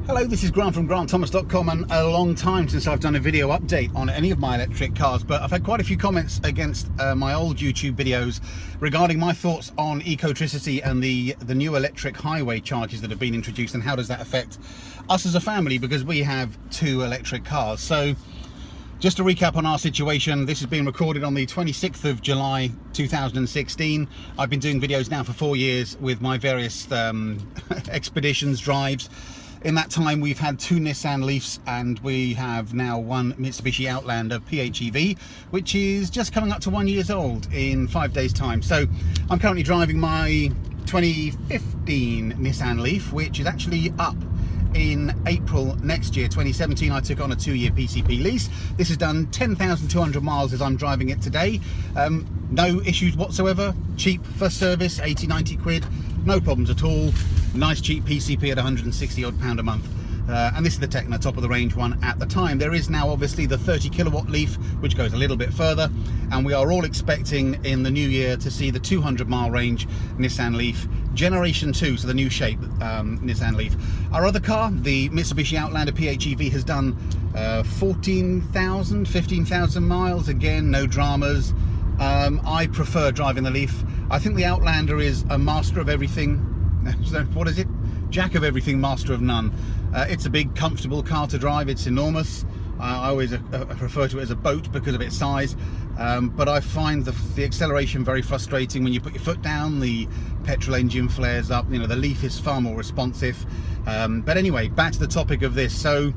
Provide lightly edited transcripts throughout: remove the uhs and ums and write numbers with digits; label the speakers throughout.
Speaker 1: Hello, this is Grant from GrantThomas.com, and a long time since I've done a video update on any of my electric cars, but I've had quite a few comments against my old YouTube videos regarding my thoughts on Ecotricity and the new electric highway charges that have been introduced, and how does that affect us as a family, because we have two electric cars. So just to recap on our situation, this has been recorded on the 26th of July 2016. I've been doing videos now for 4 years with my various expeditions, drives. In that time, we've had two Nissan Leafs, and we have now one Mitsubishi Outlander PHEV, which is just coming up to 1 year old in 5 days' time. So I'm currently driving my 2015 Nissan Leaf, which is actually up in April next year. 2017, I took on a 2-year PCP lease. This has done 10,200 miles as I'm driving it today. No issues whatsoever. Cheap first service, 80-90 quid. No problems at all. Nice cheap PCP at 160 odd pound a month. And this is the Tecna top of the range one at the time. There is now obviously the 30 kilowatt Leaf, which goes a little bit further, and we are all expecting in the new year to see the 200 mile range Nissan Leaf Generation 2, so the new shape Nissan Leaf. Our other car, the Mitsubishi Outlander PHEV, has done 14,000, 15,000 miles. Again, no dramas. I prefer driving the Leaf. I think the Outlander is a master of everything. What is it? Jack of everything, master of none. It's a big, comfortable car to drive. It's enormous. I always refer to it as a boat because of its size. But I find the acceleration very frustrating. When you put your foot down, the petrol engine flares up. You know, the Leaf is far more responsive. But anyway, back to the topic of this. So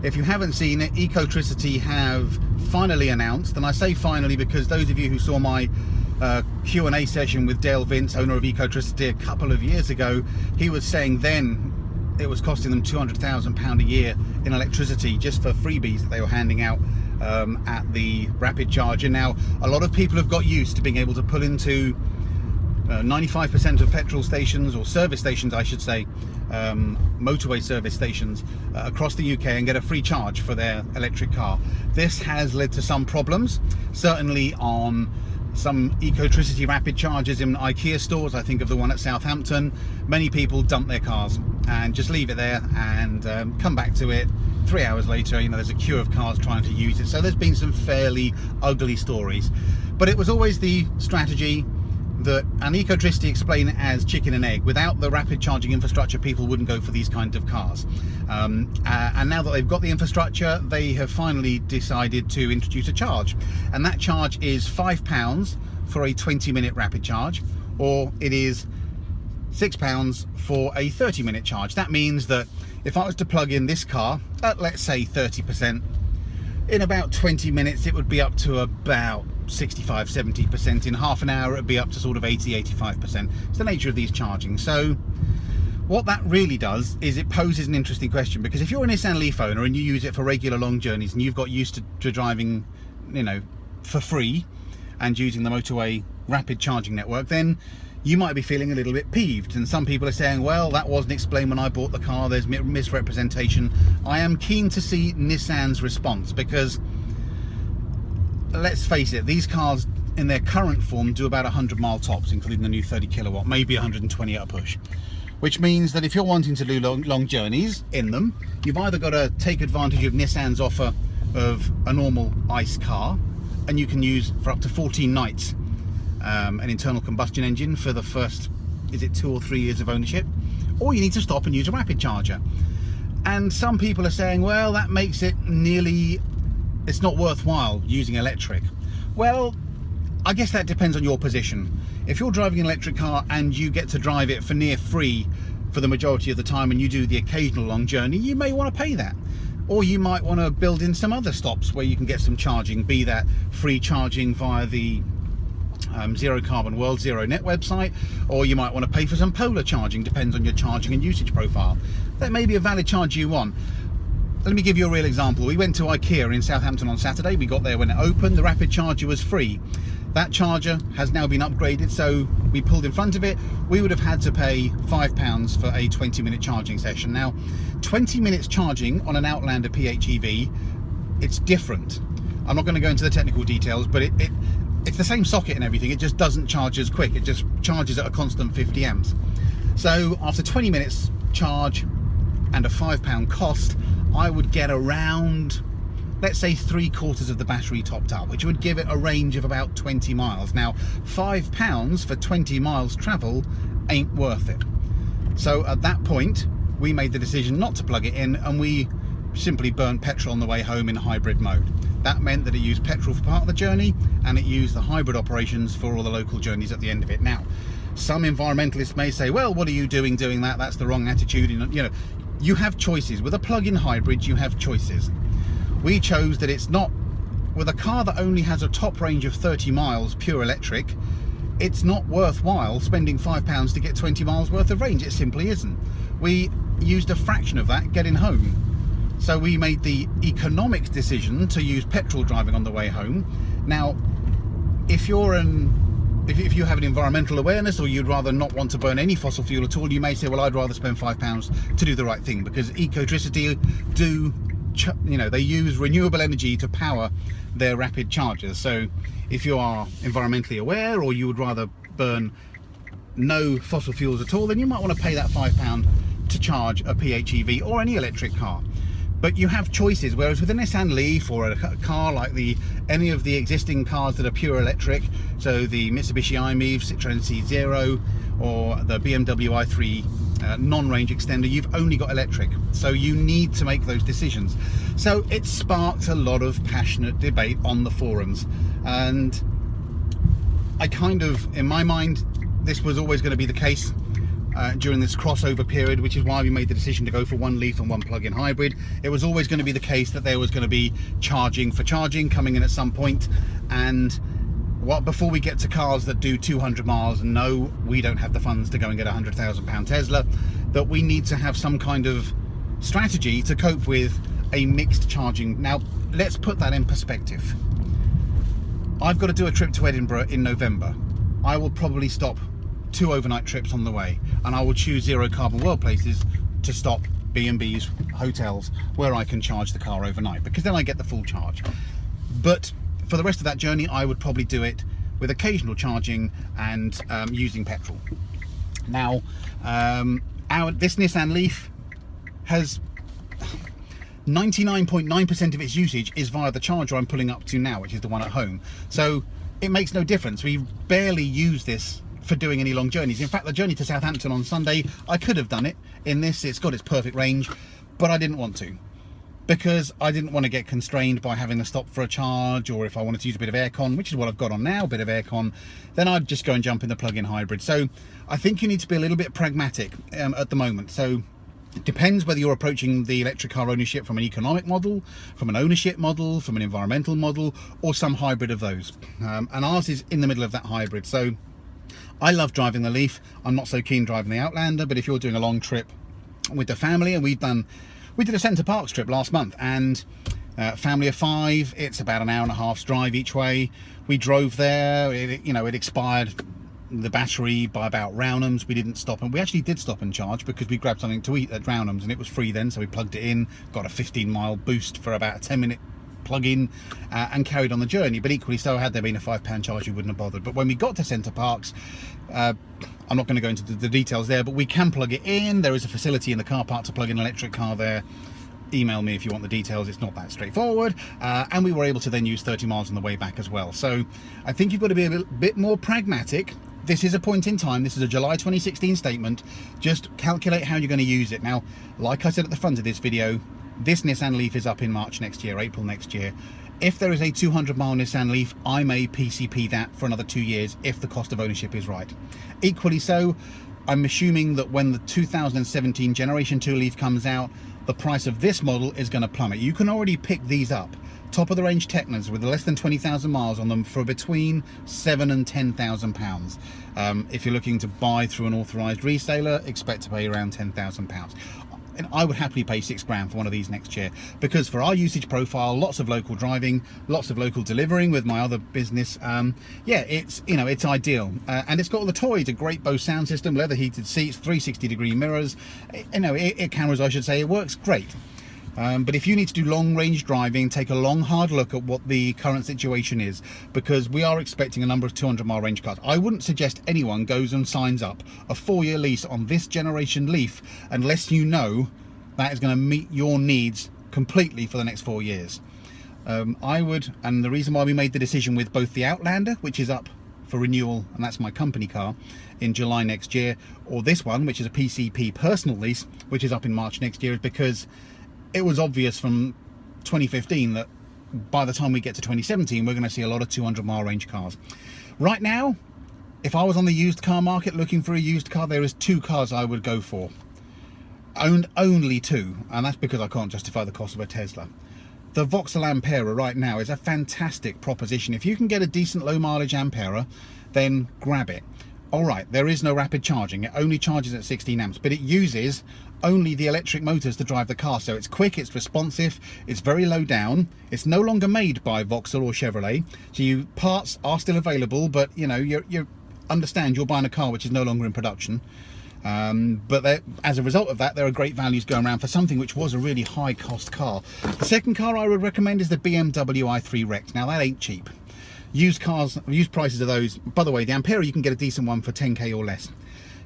Speaker 1: if you haven't seen it, Ecotricity have finally announced, and I say finally because those of you who saw my Q&A session with Dale Vince, owner of Ecotricity, a couple of years ago, he was saying then it was costing them £200,000 a year in electricity just for freebies that they were handing out at the rapid charger. Now, a lot of people have got used to being able to pull into 95% of petrol stations, or service stations I should say, motorway service stations across the UK, and get a free charge for their electric car. This has led to some problems, certainly on some Ecotricity rapid chargers in IKEA stores. I think of the one at Southampton. Many people dump their cars and just leave it there and come back to it 3 hours later. You know, there's a queue of cars trying to use it. So there's been some fairly ugly stories, but it was always the strategy that, and Ecotricity explain it as chicken and egg. Without the rapid charging infrastructure, people wouldn't go for these kinds of cars. And now that they've got the infrastructure, they have finally decided to introduce a charge. And that charge is £5 for a 20-minute rapid charge, or it is £6 for a 30-minute charge. That means that if I was to plug in this car at, let's say, 30%, in about 20 minutes, it would be up to about 65-70%. In half an hour, it'd be up to sort of 80-85%. It's the nature of these charging. So what that really does is it poses an interesting question, because if you're a Nissan Leaf owner and you use it for regular long journeys, and you've got used to driving, you know, for free and using the motorway rapid charging network, then you might be feeling a little bit peeved. And some people are saying, well, that wasn't explained when I bought the car, there's misrepresentation. I am keen to see Nissan's response, because let's face it, these cars in their current form do about 100 mile tops, including the new 30 kilowatt, maybe 120 at a push. Which means that if you're wanting to do long journeys in them, you've either got to take advantage of Nissan's offer of a normal ICE car, and you can use for up to 14 nights an internal combustion engine for the first, is it 2 or 3 years of ownership, or you need to stop and use a rapid charger. And some people are saying, well, that makes it nearly, it's not worthwhile using electric. Well, I guess that depends on your position. If you're driving an electric car and you get to drive it for near free for the majority of the time, and you do the occasional long journey, you may want to pay that. Or you might want to build in some other stops where you can get some charging, be that free charging via the Zero Carbon World Zero Net website, or you might want to pay for some polar charging, depends on your charging and usage profile. That may be a valid charge you want. Let me give you a real example. We went to IKEA in Southampton on Saturday. We got there when it opened. The rapid charger was free. That charger has now been upgraded, so we pulled in front of it. We would have had to pay £5 for a 20-minute charging session. Now, 20 minutes charging on an Outlander PHEV, it's different. I'm not going to go into the technical details, but it's the same socket and everything. It just doesn't charge as quick. It just charges at a constant 50 amps. So after 20 minutes charge, and a £5 cost, I would get around, let's say, 3/4 of the battery topped up, which would give it a range of about 20 miles. Now, £5 for 20 miles travel ain't worth it. So at that point, we made the decision not to plug it in, and we simply burnt petrol on the way home in hybrid mode. That meant that it used petrol for part of the journey, and it used the hybrid operations for all the local journeys at the end of it. Now, some environmentalists may say, well, what are you doing that? That's the wrong attitude. You know, you have choices. With a plug-in hybrid, you have choices. We chose that it's not, with a car that only has a top range of 30 miles pure electric, it's not worthwhile spending £5 to get 20 miles worth of range. It simply isn't. We used a fraction of that getting home. So we made the economic decision to use petrol driving on the way home. Now, if you have an environmental awareness, or you'd rather not want to burn any fossil fuel at all, you may say, well, I'd rather spend £5 to do the right thing, because Ecotricity they use renewable energy to power their rapid chargers. So if you are environmentally aware, or you would rather burn no fossil fuels at all, then you might want to pay that £5 to charge a PHEV or any electric car. But you have choices, whereas with a Nissan Leaf or a car like any of the existing cars that are pure electric, so the Mitsubishi i-MiEV, Citroen C0, or the BMW i3 non-range extender, you've only got electric. So you need to make those decisions. So it sparked a lot of passionate debate on the forums. And I kind of, in my mind, this was always going to be the case during this crossover period, which is why we made the decision to go for one Leaf and one plug-in hybrid. It was always going to be the case that there was going to be charging for charging coming in at some point, and before we get to cars that do 200 miles, and no, we don't have the funds to go and get a £100,000 Tesla, that we need to have some kind of strategy to cope with a mixed charging. Now, let's put that in perspective. I've got to do a trip to Edinburgh in November. I will probably stop 2 overnight trips on the way, and I will choose zero carbon world places to stop, B&Bs, hotels, where I can charge the car overnight, because then I get the full charge. But for the rest of that journey, I would probably do it with occasional charging and using petrol. Now, this Nissan Leaf has 99.9% of its usage is via the charger I'm pulling up to now, which is the one at home. So it makes no difference. We barely use this for doing any long journeys. In fact, the journey to Southampton on Sunday, I could have done it in this. It's got its perfect range, but I didn't want to, because I didn't want to get constrained by having to stop for a charge, or if I wanted to use a bit of aircon, which is what I've got on now, a bit of aircon, then I'd just go and jump in the plug-in hybrid. So I think you need to be a little bit pragmatic at the moment. So it depends whether you're approaching the electric car ownership from an economic model, from an ownership model, from an environmental model, or some hybrid of those. And ours is in the middle of that hybrid. So I love driving the Leaf. I'm not so keen driving the Outlander, but if you're doing a long trip with the family, and we did a Centre Parks trip last month, and family of 5, it's about an hour and a half's drive each way. We drove there, it expired the battery by about Rownham's. We didn't stop, and we actually did stop and charge because we grabbed something to eat at Rownham's, and it was free then, so we plugged it in, got a 15-mile boost for about a 10-minute plug-in, and carried on the journey. But equally so, had there been a £5 charge, we wouldn't have bothered. But when we got to Centre Parks, I'm not going to go into the details there, but we can plug it in. There is a facility in the car park to plug in an electric car there. Email me if you want the details. It's not that straightforward. And we were able to then use 30 miles on the way back as well. So I think you've got to be a bit more pragmatic. This is a point in time. This is a July 2016 statement. Just calculate how you're going to use it. Now, like I said at the front of this video, this Nissan Leaf is up in March next year, April next year. If there is a 200-mile Nissan Leaf, I may PCP that for another 2 years if the cost of ownership is right. Equally so, I'm assuming that when the 2017 Generation 2 Leaf comes out, the price of this model is going to plummet. You can already pick these up, top of the range Technas with less than 20,000 miles on them, for between £7,000 and £10,000. If you're looking to buy through an authorised reseller, expect to pay around £10,000. And I would happily pay £6,000 for one of these next year, because for our usage profile, lots of local driving, lots of local delivering with my other business, yeah, it's ideal. And it's got all the toys: a great Bose sound system, leather heated seats, 360-degree mirrors, cameras, I should say. It works great. But if you need to do long range driving, take a long hard look at what the current situation is, because we are expecting a number of 200-mile range cars. I wouldn't suggest anyone goes and signs up a 4-year lease on this generation Leaf unless you know That is going to meet your needs completely for the next 4 years. I would, and the reason why we made the decision with both the Outlander, which is up for renewal, and that's my company car, in July next year, or this one, which is a PCP personal lease, which is up in March next year, is because it was obvious from 2015 that by the time we get to 2017, we're going to see a lot of 200-mile range cars. Right now, if I was on the used car market looking for a used car, there is 2 cars I would go for. Only 2, and that's because I can't justify the cost of a Tesla. The Vauxhall Ampera right now is a fantastic proposition. If you can get a decent low mileage Ampera, then grab it. All right, there is no rapid charging. It only charges at 16 amps, but it uses only the electric motors to drive the car. So it's quick, it's responsive, it's very low down. It's no longer made by Vauxhall or Chevrolet. So parts are still available, but you know, you understand you're buying a car which is no longer in production. But as a result of that, there are great values going around for something which was a really high cost car. The second car I would recommend is the BMW i3 Rex. Now that ain't cheap. Used prices of those, by the way, the Ampera you can get a decent one for 10k or less.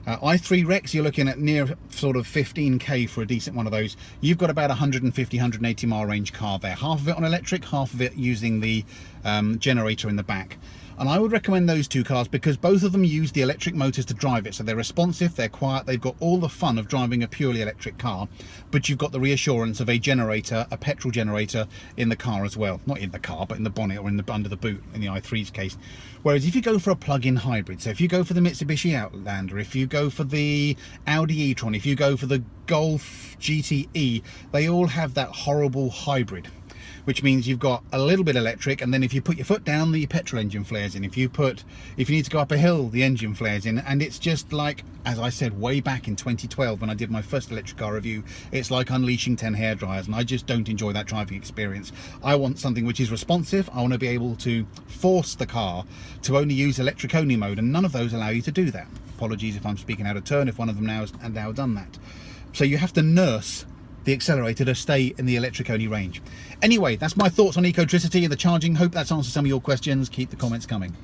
Speaker 1: i3 Rex, you're looking at near sort of 15k for a decent one of those. You've got about 150, 180 mile range car there. Half of it on electric, half of it using the generator in the back. And I would recommend those 2 cars because both of them use the electric motors to drive it. So they're responsive, they're quiet, they've got all the fun of driving a purely electric car, but you've got the reassurance of a generator, a petrol generator in the car as well. Not in the car, but in the bonnet or under the boot in the i3's case. Whereas if you go for a plug-in hybrid, so if you go for the Mitsubishi Outlander, if you go for the Audi e-tron, if you go for the Golf GTE, they all have that horrible hybrid, which means you've got a little bit electric, and then if you put your foot down, the petrol engine flares in. If you need to go up a hill, the engine flares in. And it's just like, as I said way back in 2012 when I did my first electric car review, it's like unleashing 10 hairdryers, and I just don't enjoy that driving experience. I want something which is responsive. I want to be able to force the car to only use electric only mode, and none of those allow you to do that. Apologies if I'm speaking out of turn, if one of them has now done that. So you have to nurse the accelerator to stay in the electric only range. Anyway, that's my thoughts on Ecotricity and the charging. Hope that's answered some of your questions. Keep the comments coming.